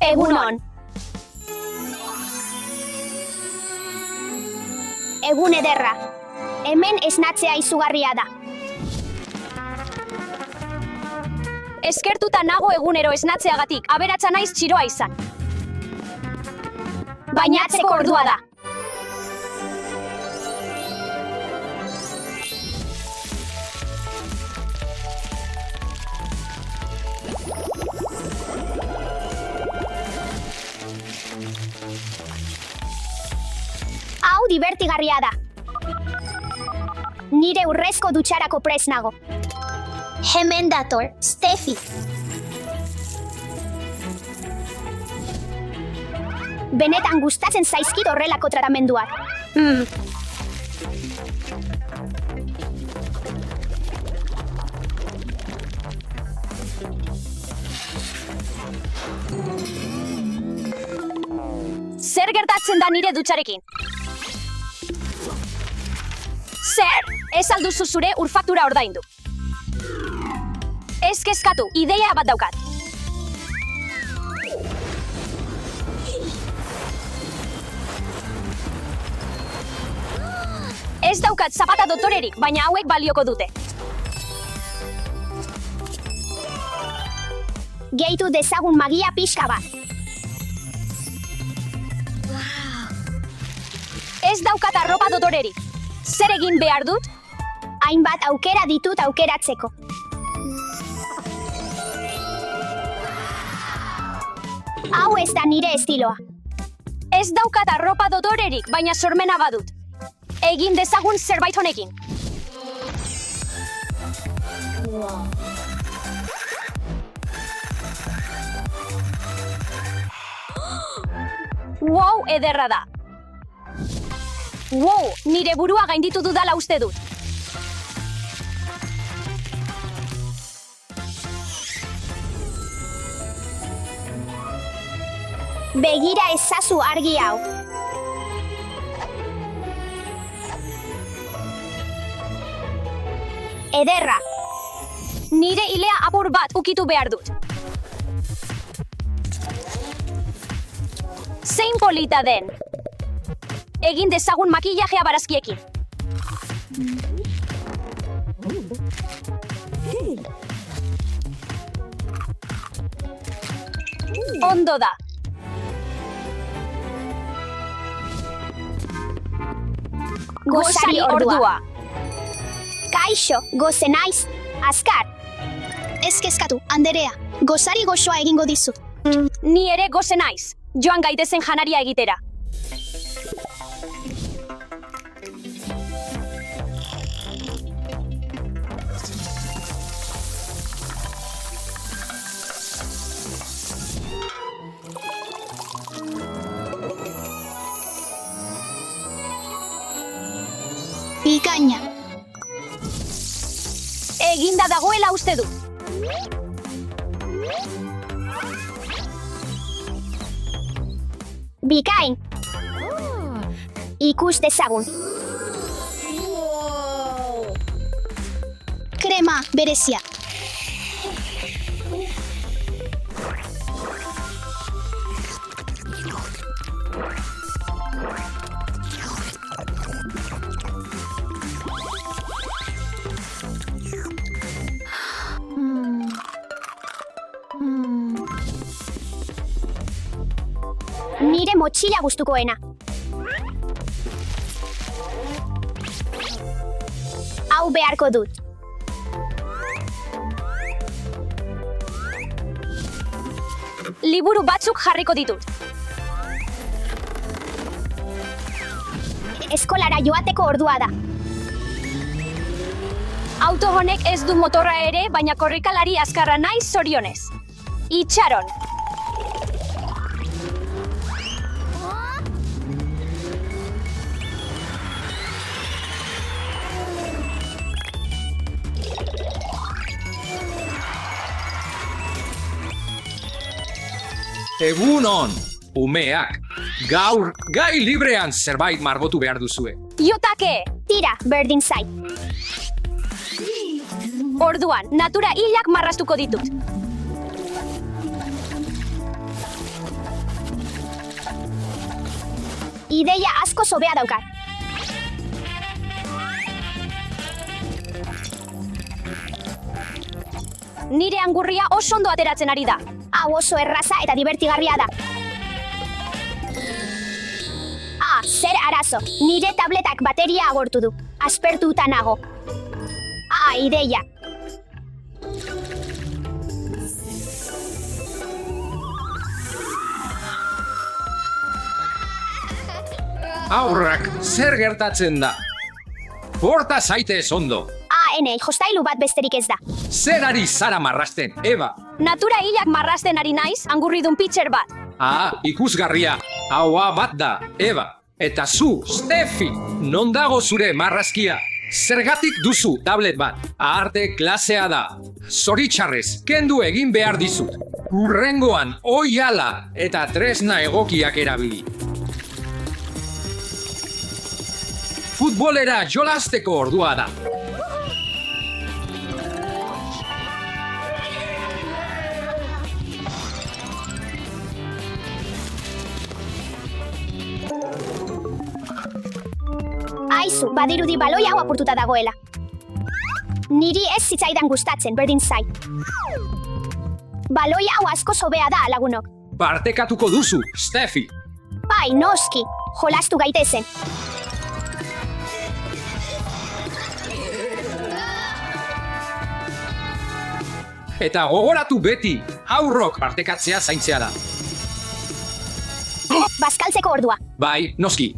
Egunon. Egun ederra. Hemen esnatzea izugarria da. Eskertuta nago egunero esnatzeagatik, aberatsa naiz txiroa izan. Bainatzeko ordua da. Hau divertigarria da. Nire urrezko dutxarako prest nago. Hemen dator, Steffi. Benetan gustatzen zaizkit horrelako tratamenduak. Zer gertatzen da nire dutxarekin? Zer, ez alduzu zure urfaktura ordaindu. Ez kezkatu, ideia bat daukat. Ez daukat zapata doktorerik, baina hauek balioko dute. Gehitu dezagun magia pixka bat. Ez daukat arropa doktorerik. Zer egin behar dut? Hainbat aukera ditut aukeratzeko. Hau ez da nire estiloa. Ez daukat arropa doktorerik, baina sormena badut. Egin dezagun zerbait honekin. Wow, ederra da. Wow, nire burua gainditu dudala uste dut. Begira ezazu argi hau. Ederra. Nire ilea apur bat ukitu behar dut. Zein polita den. Egin dezagun makillajea barazkiekin. Ondo da. Gozari ordua. Kaixo, goze naiz, azkar. Ez kezkatu, Anderea, gozari gozoa egingo dizut. Ni ere goze naiz. Joan gaitezen janaria egitera. Bikaina. Eginda dagoela uste dut. Bikain. Ikus dezagun. Krema berezia. Nire motxila gustukoena. Hau beharko dut. Liburu batzuk jarriko ditut. Eskolara joateko ordua da. Auto honek ez du motorra ere, baina korrikalari azkarra naiz zorionez. Itxaron. Egunon, umeak. Gaur, gai librean zerbait margotu behar duzue. Jotake! Tira, berdin zait. Orduan, natura hilak marrastuko ditut. Ideia asko zobea daukat. Nire angurria oso ondo ateratzen ari da. Hau oso erraza eta divertigarria da. Zer arazo. Nire tabletak bateria agortu du. Aspertuta nago. Ideia. Aurrak, zer gertatzen da? Porta zaitez ondo. Enei, jostailu bat besterik ez da. Zer ari zara marrasten, Eva? Natura hilak marrasten ari naiz, angurridun pitcher bat. Ikusgarria. Haua bat da, Eva. Eta zu, Steffi, non dago zure marrazkia? Zergatik duzu tablet bat? Arte klasea da. Zoritxarrez, kendu egin behar dizut. Hurrengoan, oiala eta tresna egokiak erabili. Futbolera jolasteko ordua da. Aizu, badirudi baloi hau apurtuta dagoela. Niri ez zitzaidan gustatzen, berdin zait. Baloi hau asko zobea da, lagunok. Partekatuko duzu, Steffi. Bai, noski, jolastu gaitezen. Eta gogoratu beti, haurrok partekatzea zaintzea da. Bazkaltzeko ordua. Bai, noski.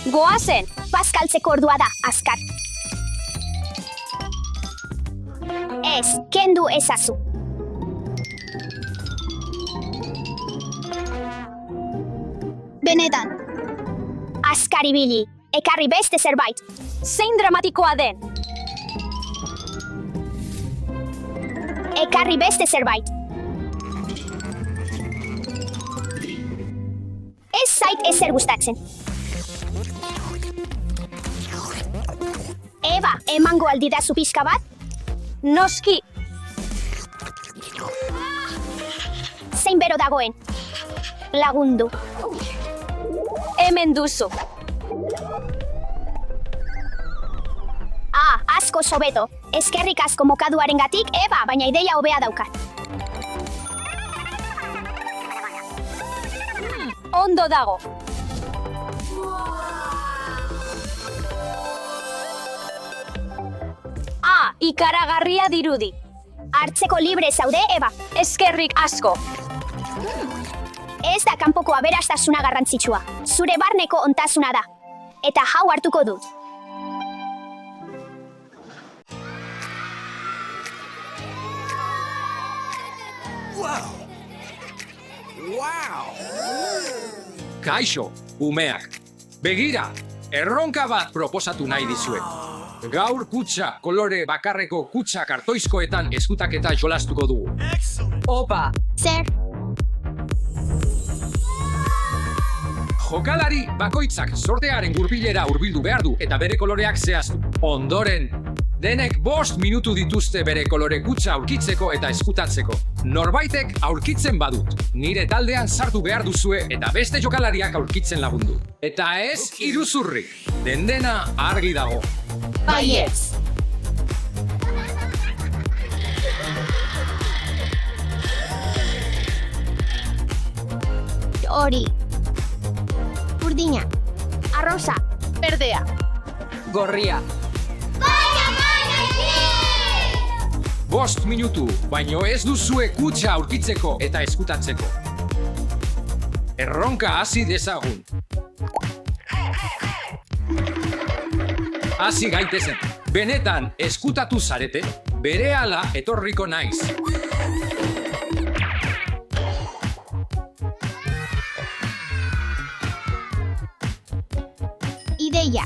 Goazen! Bazkaltzeko ordua da, azkar. Ez, kendu ezazu. Benetan. Azkar ibili, ekarri beste zerbait. Zein dramatikoa den! Ekarri beste zerbait. Ez zait ezer gustatzen. Eva, emango aldidazu pixka bat? Noski! Zein bero dagoen. Lagundu. Hemen duzu. Asko sobeto. Eskerrik asko mokaduarengatik, Eva, baina ideia hobea daukat. Ondo dago. Ikaragarria dirudi. Hartzeko libre zaude, Eva. Eskerrik asko. Ez da kanpoko aberastasuna garrantzitsua. Zure barneko ontasuna da. Eta hau hartuko dut. Kaixo, umeak. Begira, erronka bat proposatu nahi dizuet. Gaur kutxa, kolore bakarreko kutxa kartoizkoetan eskutaketa jolastuko dugu. Opa! Zer? Jokalari bakoitzak sortearen gurpilera hurbildu behar du eta bere koloreak zehaztu. Ondoren, denek 5 minutu dituzte bere kolore kutxa aurkitzeko eta eskutatzeko. Norbaitek aurkitzen badut. Nire taldean sartu behar duzue eta beste jokalariak aurkitzen lagundu. Eta ez iruzurrik. Dena argi dago. Baietz. Hori. Urdina. Arrosa. Berdea. Gorria. 5 minutu, baino ez duzue kutxa aurkitzeko eta eskutatzeko. Erronka hasi dezagun. Hasi gaitezen. Benetan eskutatu zarete, berehala etorriko naiz. Ideia.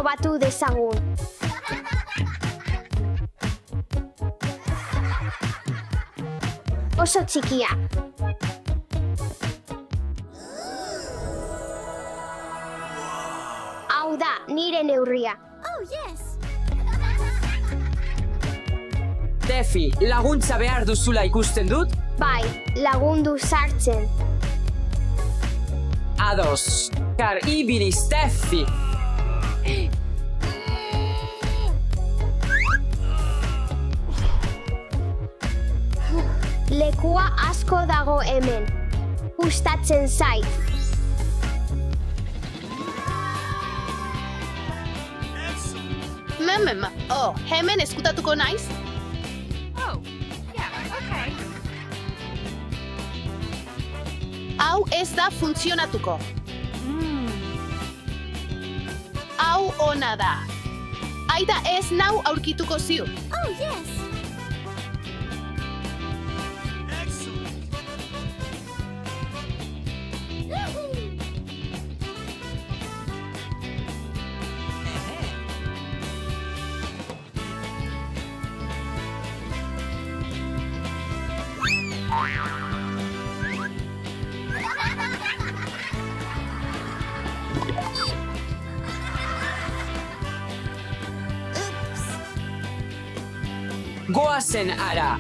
probatu dezagun. Oso txikia. Hau da, nire neurria. Steffi, laguntza behar duzula ikusten dut? Bai, lagundu sartzen. Ados, kar ibili Steffi. Lekua asko dago hemen. Gustatzen zait. Hemen eskutatuko naiz? Hau ez da funtzionatuko. Hau ona da. Aida ez nau aurkituko ziur. Goazen ara.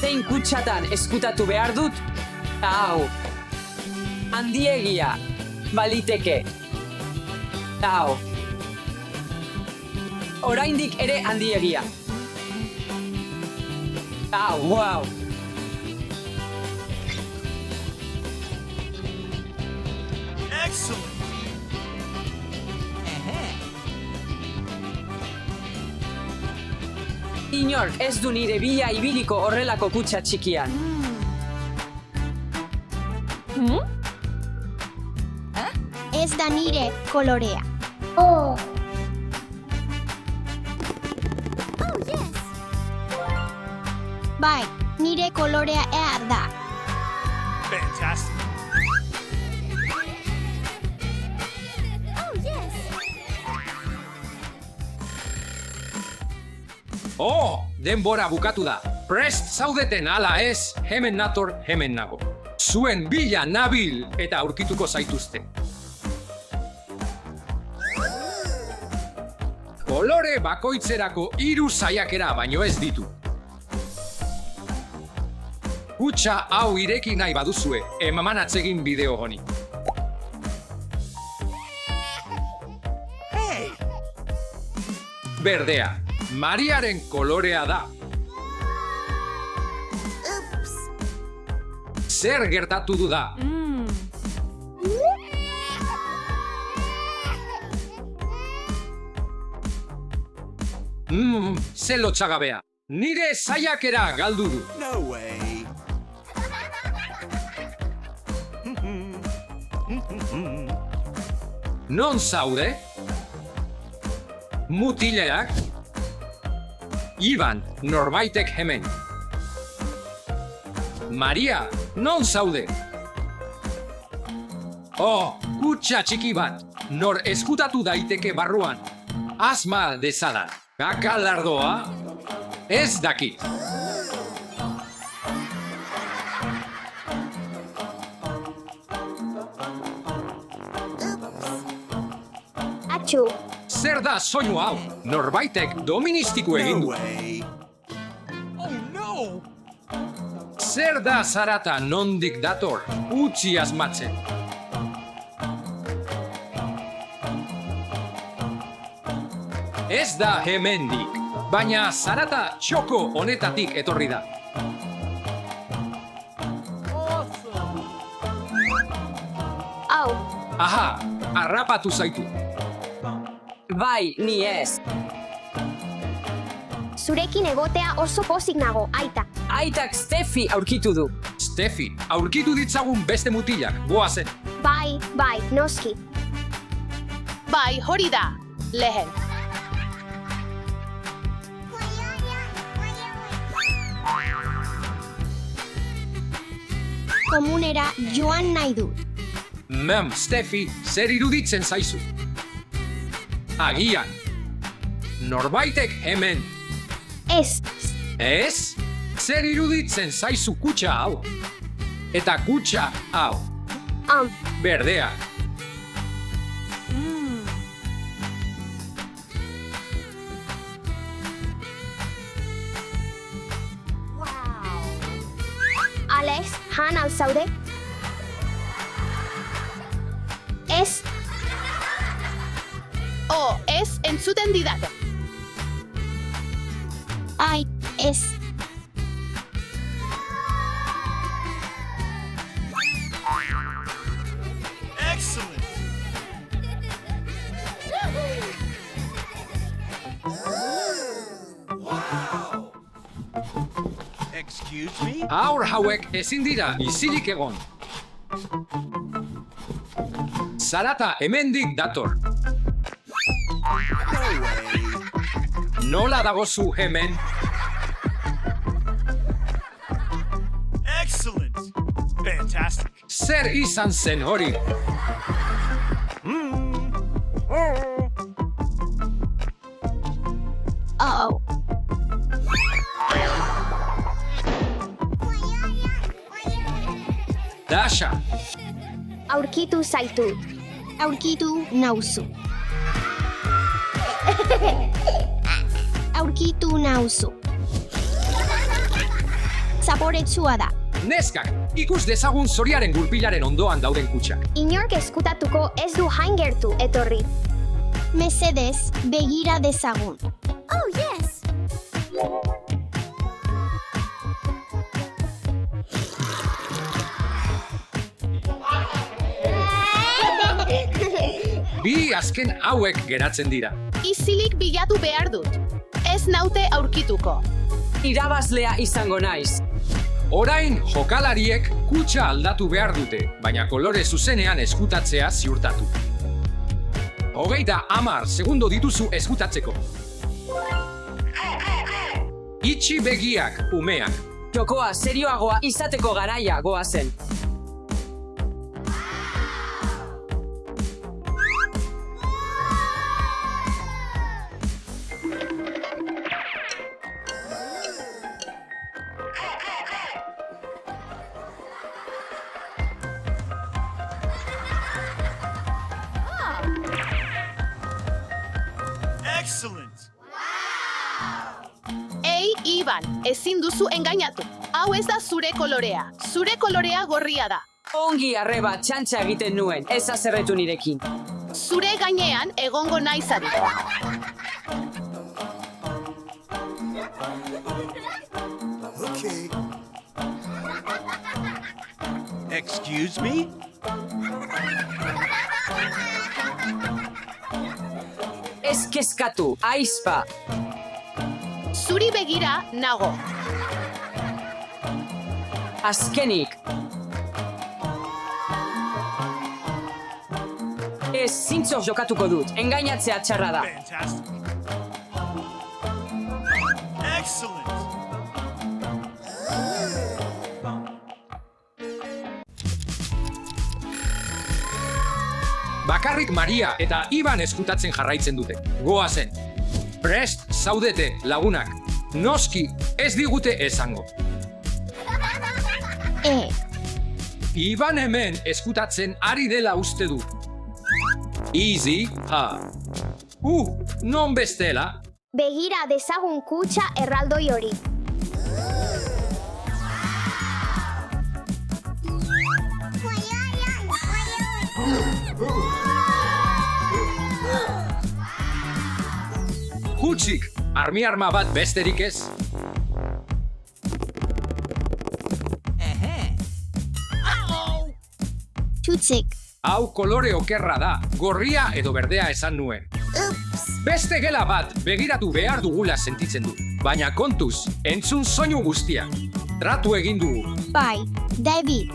Zein kutsatan eskutatu behar dut? Hau. Handiegia. Baliteke. Hau. Oraindik ere handiegia. Hau, wow. Inork ez du nire bila ibiliko horrelako kutsa txikian. Ez da nire kolorea. Bai, nire kolorea ea da. Oh, denbora bukatu da. Prest zaudeten ala ez, hemen nator, hemen nago. Zuen bila nabil eta aurkituko zaituzte. Kolore bakoitzerako 3 saiakera baino ez ditu. Kutsa hau ireki nahi baduzue, emaman atzegin bideo honi. Berdea, Mariaren kolorea da. Zer gertatu du da? Ze lotxagabea. Nire saiakera galdu du. No way. Non zaude? Mutileak? Iban, norbaitek hemen. Maria, non zaude? Oh, kutsa txiki bat. Nor eskutatu daiteke barruan. Asma dezala. Kakalardoa? Ez dakit. Atxu, Zer da soinu hau? Norbaitek doministiku egin No du. way. Zer da zarata nondik dator? Utzi asmatzen. Ez da hemendik, baina zarata txoko honetatik etorri da. hau, Aha, harrapatu zaitu. Bai, ni ez. zurekin egotea oso pozik nago, aita. Aitak Steffi aurkitu du. Steffi, aurkitu ditzagun beste mutilak, goazen. Bai, noski. Bai, hori da. Lehen. Komunera joan nahi dut. Steffi, zer iruditzen zaizu? Agian. Norbaitek hemen. Ez. Ez? Zer iruditzen zaizu kutxa hau? Eta kutxa hau? Berdea. Alex, Han al zaude? Ez. Ez entzuten didate. Ai, ez. Excellent. Excuse me? Haur hauek ezin dira izilik egon. Zarata hemendik dator. Nola dagozu hemen? Excellent. Fantastic. Zer izan zen hori? Oh. Dasha, Aurkitu zaitut. Aurkitu nauzu. Aurkitu nauzu. Zaporetsua da. neskak, ikus dezagun zoriaren gurpilaren ondoan dauden kutsak. Inork eskutatuko ez du hain gertu etorri. Mesedez, begira dezagun. Oh, yes! Bi azken hauek geratzen dira. Izilik bilatu behar dut. Ez naute aurkituko. Irabazlea izango naiz. Orain jokalariek kutsa aldatu behar dute, baina kolore zuzenean eskutatzea ziurtatu. 30 segundo dituzu eskutatzeko. Itxi begiak, umeak. Jokoa serioagoa izateko garaia goazen. Excellent. Ei, Iban, ezin duzu engainatu. Hau ez da zure kolorea. Zure kolorea gorria da. Ongi arreba txantxa egiten nuen, ez azerretu nirekin. Zure gainean egongo naizari. Okay. Excuse me? Ez kezkatu, aizpa. Zuri begira nago. Azkenik. Ez zintzo jokatuko dut, engainatzea txarra da. Fantastic. Excellent. Bakarrik Maria eta Iban eskutatzen jarraitzen dute. Goazen. Prest zaudete lagunak. Noski ez digute esango. Iban hemen eskutatzen ari dela uste du. Easy, ha. Non bestela? Begira dezagun kutsa erraldoi hori. Hutsik, arma bat besterik ez. Txutzik. Hau kolore okerra da, gorria edo berdea esan nuen. Beste gela bat begiratu behar dugula sentitzen du. Baina kontuz, entzun soinu guztia. Tratu egin dugu. Bai, David.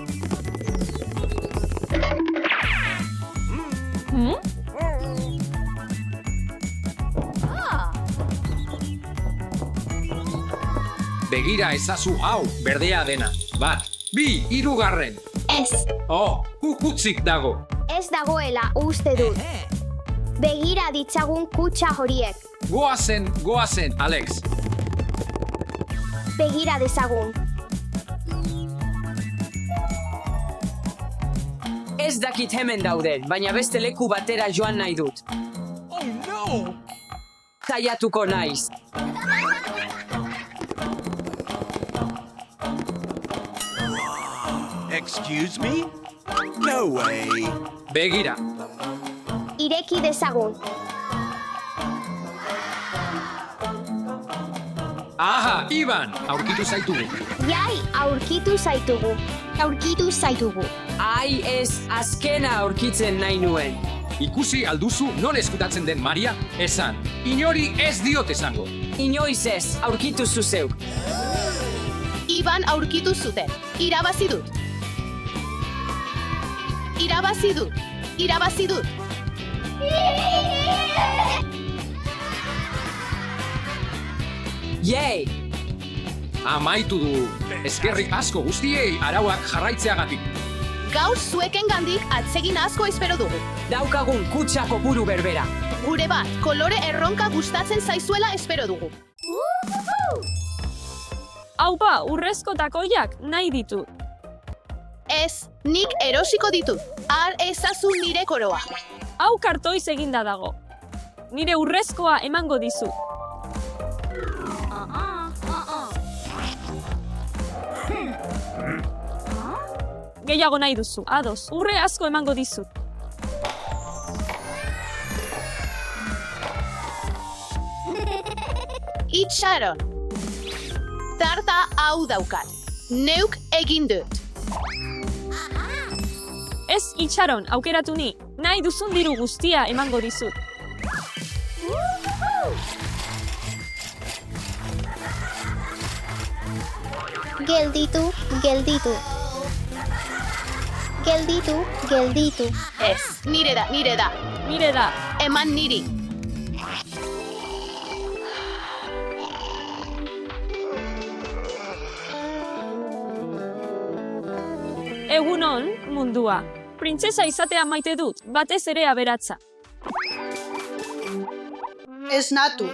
Begira ezazu hau, berdea dena. 1, 2, 3. Ez, Oh, hutsik dago. ez dagoela uste dut. Begira ditzagun kutsa horiek. Goazen, Alex. Begira dezagun. Ez dakit hemen dauden, baina beste leku batera joan nahi dut. Oh no! Saiatuko naiz. Excuse me? No way. Begira. Ireki dezagun. Aha, Iban, aurkitu zaitugu. Jai, aurkitu zaitugu. Aurkitu zaitugu. Ai ez, azkena aurkitzen nahi nuen. Ikusi alduzu non eskutatzen den Maria? Esan, inori ez diot esango. Inoiz ez, aurkitu zu zeuk. Iban aurkitu zuten. Irabazi dut. Irabazi dut. Irabazi dut. Yay! Amaitu du. Eskerrik asko guztiei arauak jarraitzeagatik. Gaur zueken gandik atsegin asko espero dugu. Daukagun kutsa kopuru berbera. Gure bat, kolore erronka gustatzen zaizuela espero dugu. Aupa, urrezko takoiak nahi ditut. Ez, nik erosiko ditut. Har ezazu nire koroa. Hau kartoiz eginda dago. Nire urrezkoa emango dizu. Gehiago nahi duzu, ados, urre asko emango dizut. Itxaron. Tarta hau daukat. Neuk egin dut. Ez itxaron, aukeratu ni. Nahi duzun diru guztia emango dizut. Gelditu, gelditu. Gelditu, gelditu. Ez, nire da. Nire da, Eman niri. egunon mundua. Printzesa izatea maite dut, batez ere aberatsa. Ez natu.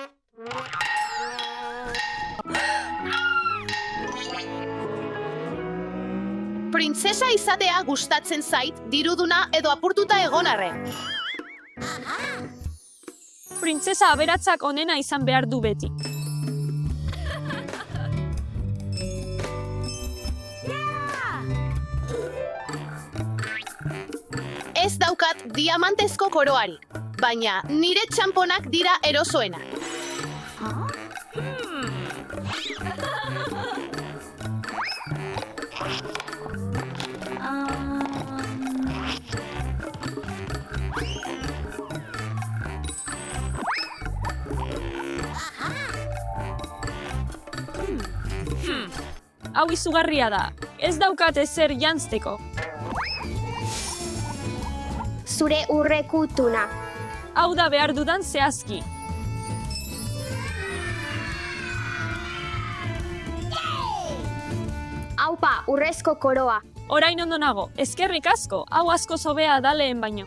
Printzesa izatea gustatzen zait, diruduna edo apurtuta egon arren. Printzesa aberatsak onena izan behar du beti. Ez daukat diamantezko koroarik, baina nire txamponak dira erosoena. Hau izugarria da, ez daukat ezer jantzteko. Zure urrekutuna. Hau da behar dudan zehazki. Aupa, urrezko koroa. Orain ondo nago, eskerrik asko, hau asko zobea da lehen baino.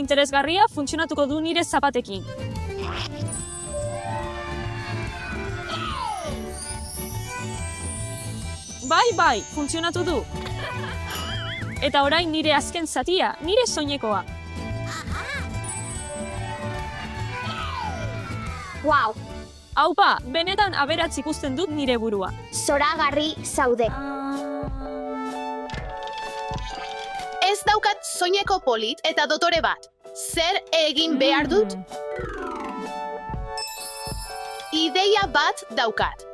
Interesgarria funtzionatuko du nire zapatekin. Bai, funtzionatu du. Eta orain nire azken zatia, nire soinekoa. Wow, Aupa, benetan aberats ikusten dut nire burua. zoragarri zaude. Ez daukat soineko polit eta dotore bat. Zer egin behar dut? Ideia bat daukat.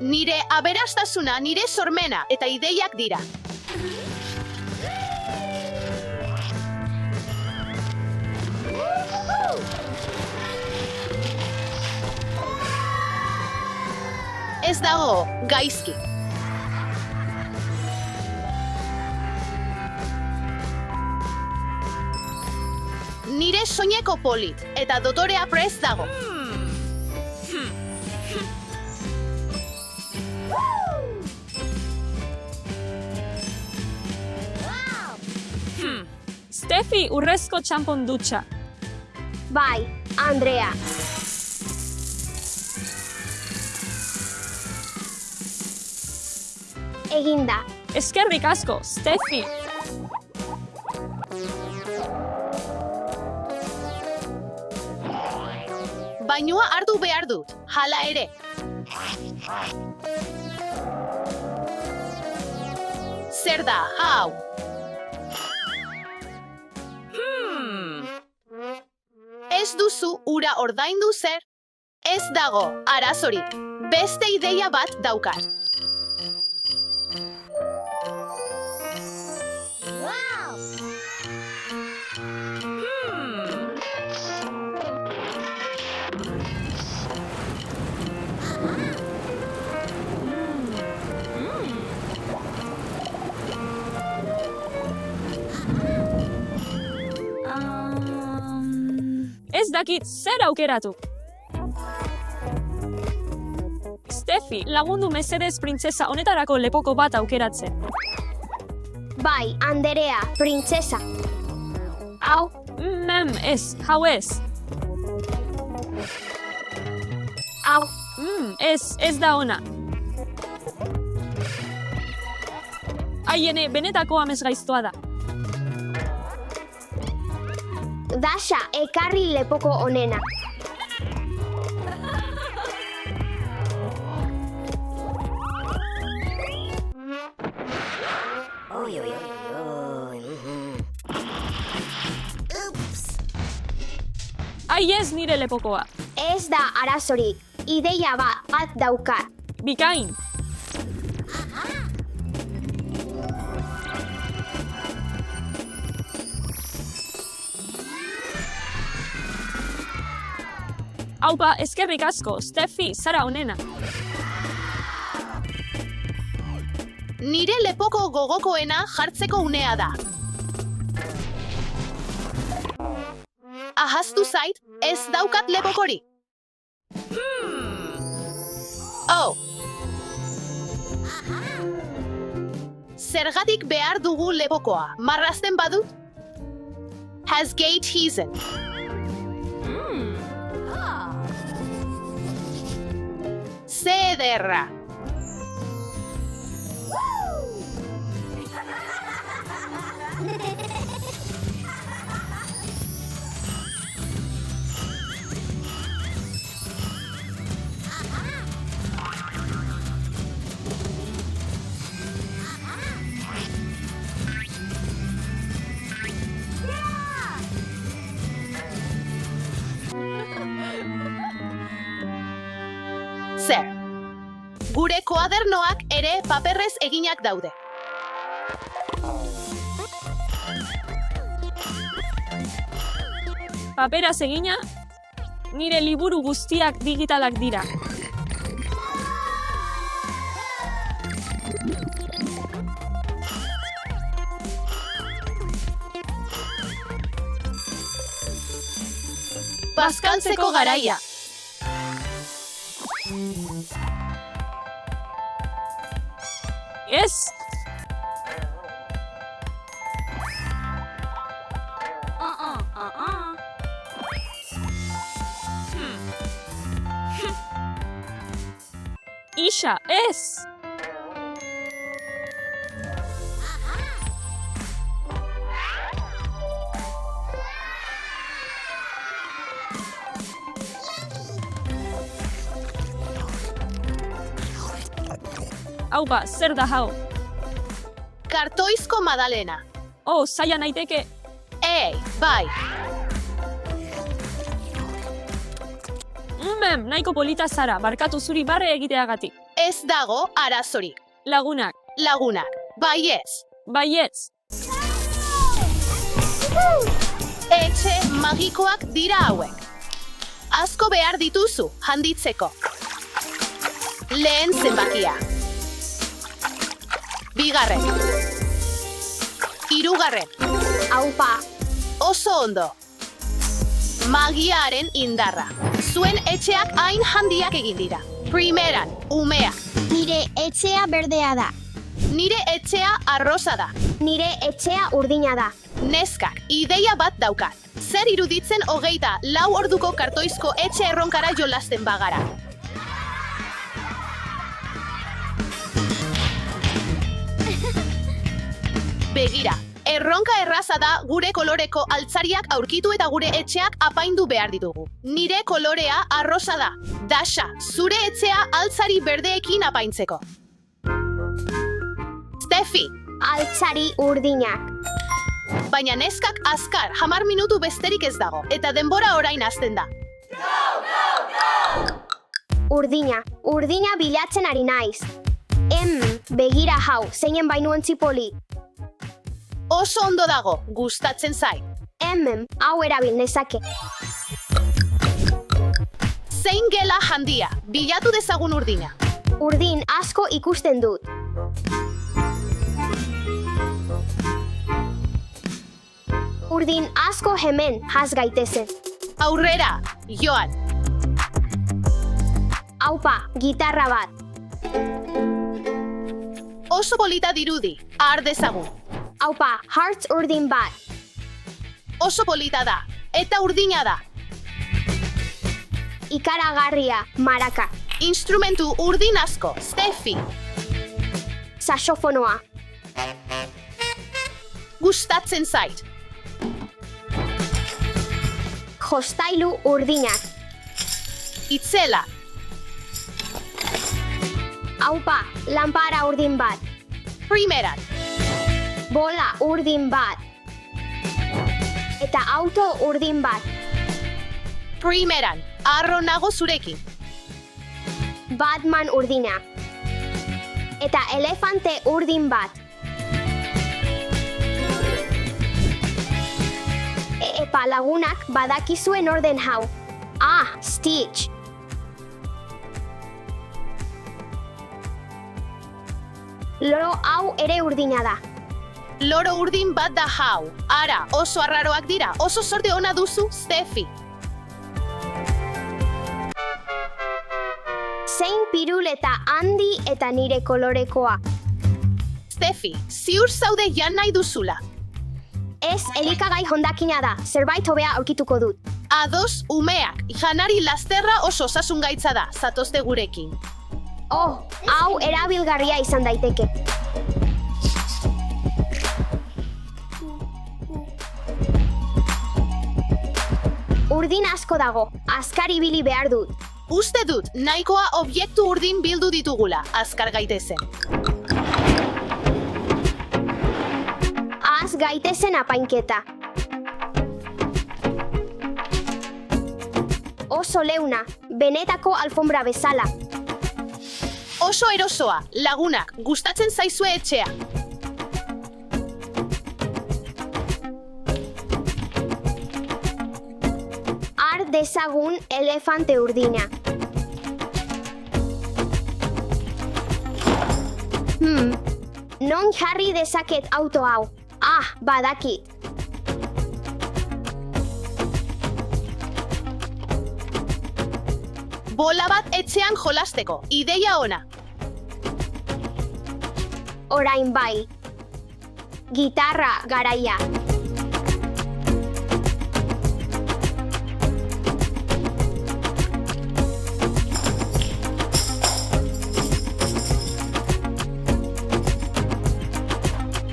Nire aberastasuna, nire sormena eta ideiak dira. Ez dago gaizki. Nire soineko polit, eta dotorea prest dago. Steffi urrezko txampon dutxa. Bai, Andrea. Eginda. Eskerrik asko, Steffi. Bainua hartu behar dut, hala ere. Zer da, hau? Ez duzu ura ordaindu zer? Ez dago, arazorik. Beste ideia bat daukat. Ez dakit zer aukeratu. Steffi, lagundu mesedez printzesa honetarako lepoko bat aukeratzen. Bai, Andrea, printzesa. Hau, Ez, hau ez. hau. Ez da ona. Aiene, benetako amesgaiztoa da. Dasha, ekarri lepoko onena. Ai ez nire lepokoa. Ez da arazorik. Ideia bat daukat. Bikain. Aupa, eskerrik asko, Steffi, zara onena. Nire lepoko gogokoena jartzeko unea da. Ahaztu zait, ez daukat lepokori. Oh. Zergatik behar dugu lepokoa, marrazten badut? Hasgate Heasen. Ze ederra. Zer. Gure koadernoak ere paperrez eginak daude. Paperaz egina, nire liburu guztiak digitalak dira. Bazkaltzeko garaia. Ez! Isha, ez! Aupa, zer da hau? Kartoizko Madalena. Oh, zaila naiteke. Ei, bai. Nahiko polita zara, barkatu zuri barre egiteagatik. Ez dago arazorik. Lagunak, Lagunak. Baiez. baietz. Etxe magikoak dira hauek. Asko behar dituzu, handitzeko. Lehen zenbakia. Bigarren. Hirugarren. Aupa, Oso ondo. magiaren indarra. Zuen etxeak hain handiak egin dira. Primeran, umea. Nire etxea berdea da. Nire etxea arrosa da. Nire etxea urdina da. Neskak, ideia bat daukat. Zer iruditzen 24 orduko kartoizko etxe erronkara jolasten bagara. Begira, erronka erraza da gure koloreko altzariak aurkitu eta gure etxeak apaindu behar ditugu. Nire kolorea arrosa da. Dasha, zure etxea altzari berdeekin apaintzeko. Steffi, Altzari urdinak. baina neskak azkar 10 minutu besterik ez dago, eta denbora orain hasten da. Urdina. Urdina bilatzen ari naiz. Begira hau, zeinen bainuen zipoli. Oso ondo dago, gustatzen zait. Hau erabil nezake. Zein gela handia, bilatu dezagun urdina. Urdin asko ikusten dut. Urdin asko hemen has gaitezen. Aurrera, joan. Aupa, gitarra bat. Oso polita dirudi, har dezagun. Aupa, hearts urdin bat. Oso polita da, eta urdina da. Ikaragarria, maraka. Instrumentu urdin asko, Steffi. Saxofonoa. Gustatzen zait. Jostailu urdinak. Itzela, Aupa, lanpara urdin bat. primeran. Bola urdin bat. Eta auto urdin bat. Primeran, arro nago zurekin. Batman urdina. Eta elefante urdin bat. Epa lagunak badakizuen orden hau. Stitch. Loro hau ere urdina da. Loro urdin bat da hau. Ara, oso arraroak dira, oso sorte ona duzu, Steffi. Zein piruleta handi eta nire kolorekoa. Steffi, ziur zaude jan nahi duzula. Ez elikagai hondakina da, zerbait hobea aurkituko dut. Ados, umeak, janari lasterra oso osasungaitza da, zatozte gurekin. Hau erabilgarria izan daiteke. Urdin asko dago, azkar ibili behar dut. Uste dut, nahikoa objektu urdin bildu ditugula, azkar gaitezen. Az gaitezen apainketa. Oso leuna, benetako alfombra bezala. Oso erosoa, lagunak, gustatzen zaizue etxea. Har dezagun elefante urdina. Non jarri dezaket auto hau? Badakit. Bola bat etxean jolasteko, ideia ona. Orain bai. Gitarra garaia.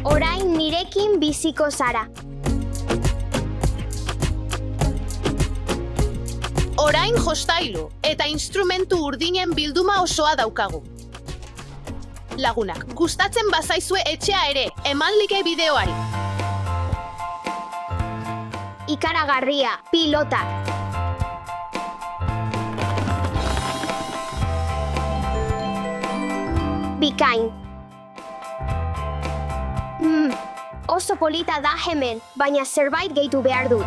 Orain nirekin biziko zara. Orain jostailu eta instrumentu urdinen bilduma osoa daukagu. Lagunak, gustatzen bazaizue etxea ere, eman like bideoari. Ikaragarria, pilotak. Bikain. Oso polita da hemen, baina zerbait gehitu behar dut.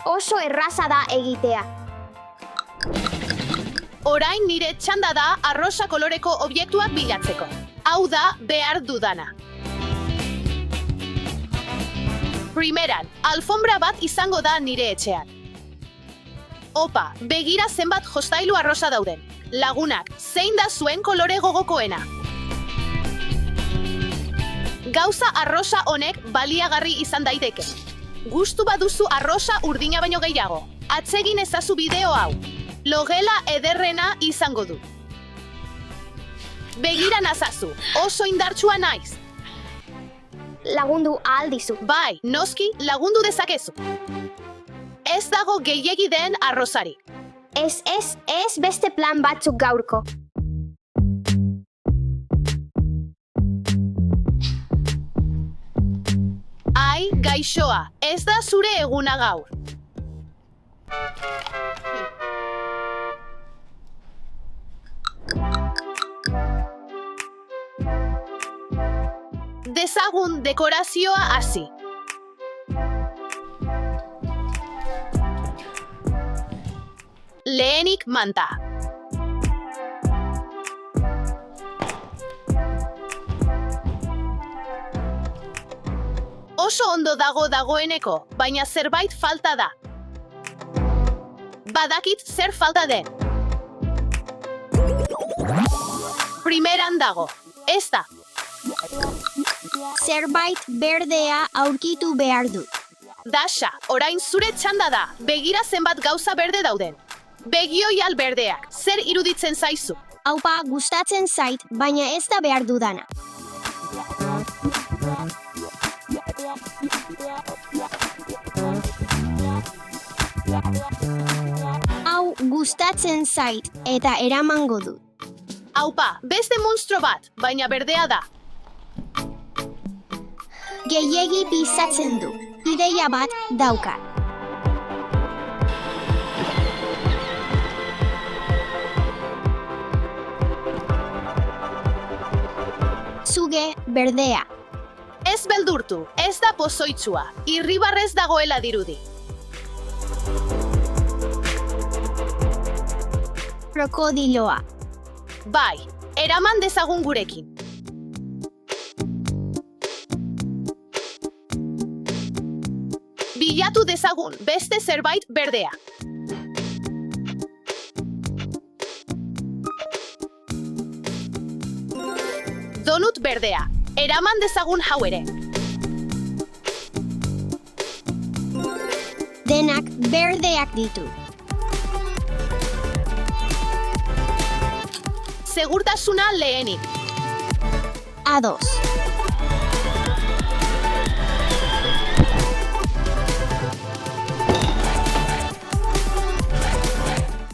Oso erraza da egitea. Orain nire txanda da arrosa koloreko objektuak bilatzeko. Hau da behar dudana. Primeran, alfombra bat izango da nire etxean. Opa, begira zenbat jostailu arrosa dauden. Lagunak, zein da zuen kolore gogokoena? Gauza arrosa honek baliagarri izan daiteke. Gustu baduzu arrosa urdina baino gehiago. Atsegin ezazu bideo hau. Logela ederrena izango du. Begira nazazu, oso indartsua naiz. Lagundu ahal dizu. Bai, noski lagundu dezakezu. Ez dago gehiegi den arrosari. Ez beste plan batzuk gaurko. Ai, gaixoa, ez da zure eguna gaur. Dezagun dekorazioa hasi. Lehenik manta. Oso ondo dagoeneko, baina zerbait falta da. Badakit zer falta den. Primeran dago, ez da. Zerbait berdea aurkitu behar dut. Dasha, orain zure txanda da, begira zenbat gauza berde dauden. Begioial berdeak, zer iruditzen zaizu? Aupa gustatzen zait, baina ez da behar dudana. Hau gustatzen zait eta eramango dut. Aupa, beste monstro bat, baina berdea da. Gehiegi pisatzen du. Ideia bat daukat. Zuge berdea. Ez beldurtu, ez da pozoitzua, irribarrez dagoela dirudi. Krokodiloa. Bai, eraman dezagun gurekin. Bilatu dezagun beste zerbait berdea. Donut berdea, eraman dezagun hau ere. Denak berdeak ditu. Segurtasuna lehenik. Ados.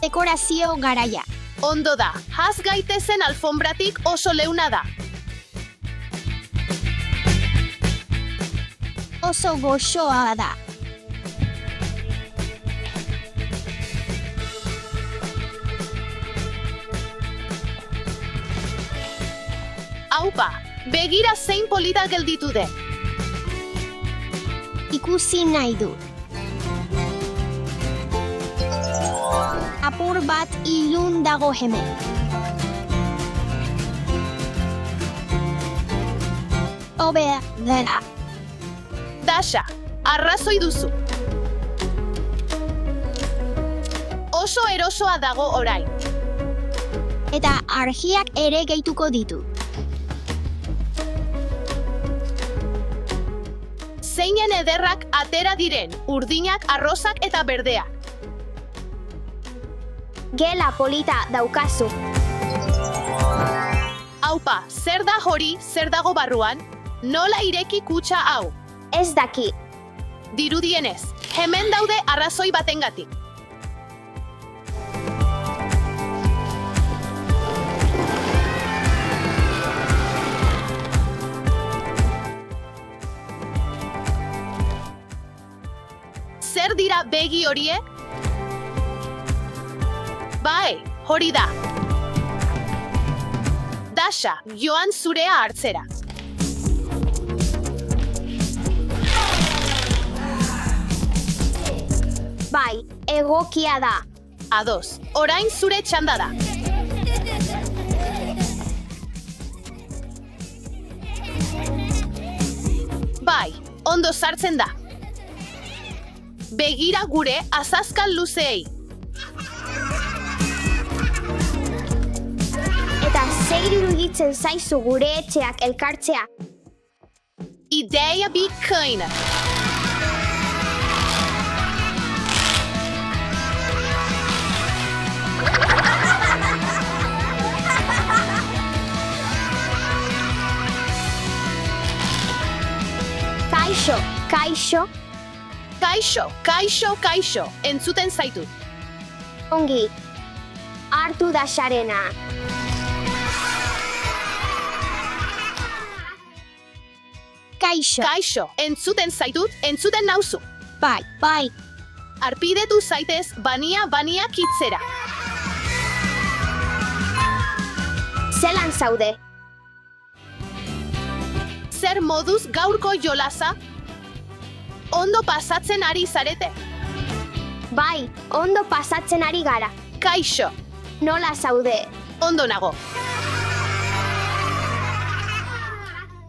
Dekorazio garaia. Ondo da, haz gaitezen alfombratik oso leuna da. Oso goxoa da. Aupa, begira zein polita gelditu den. Ikusi nahi dut. Apur bat ilun dago hemen. Hobea dela. Dasha, arrazoi duzu. Oso erosoa dago orain. Eta argiak ere gehituko ditu. Zeinen ederrak atera diren, urdinak, arrozak eta berdeak. Gela polita daukazu. Aupa, zer da hori, zer dago barruan? Nola ireki kutxa hau? Ez daki. Dirudienez, hemen daude arrazoi batengatik. Zer dira begi horiek? Bai, hori da. Dasha, joan zurea hartzera. Bai, egokia da. Ados, orain zure txanda da. Bai, ondo sartzen da. Begira gure azazkal luzeei. Zein iruditzen zaizu gure etxeak elkartzea? Ideia bikaina. Kaixo, Kaixo, entzuten zaitut. ongi. Hartu da sarena. Kaixo, entzuten zaitut, entzuten nauzu. Bai. Arpidetu zaitez, bania kitzera. Zelan zaude? Zer moduz gaurko jolasa? Ondo pasatzen ari zarete. Bai, ondo pasatzen ari gara. Kaixo, Nola zaude? ondo nago.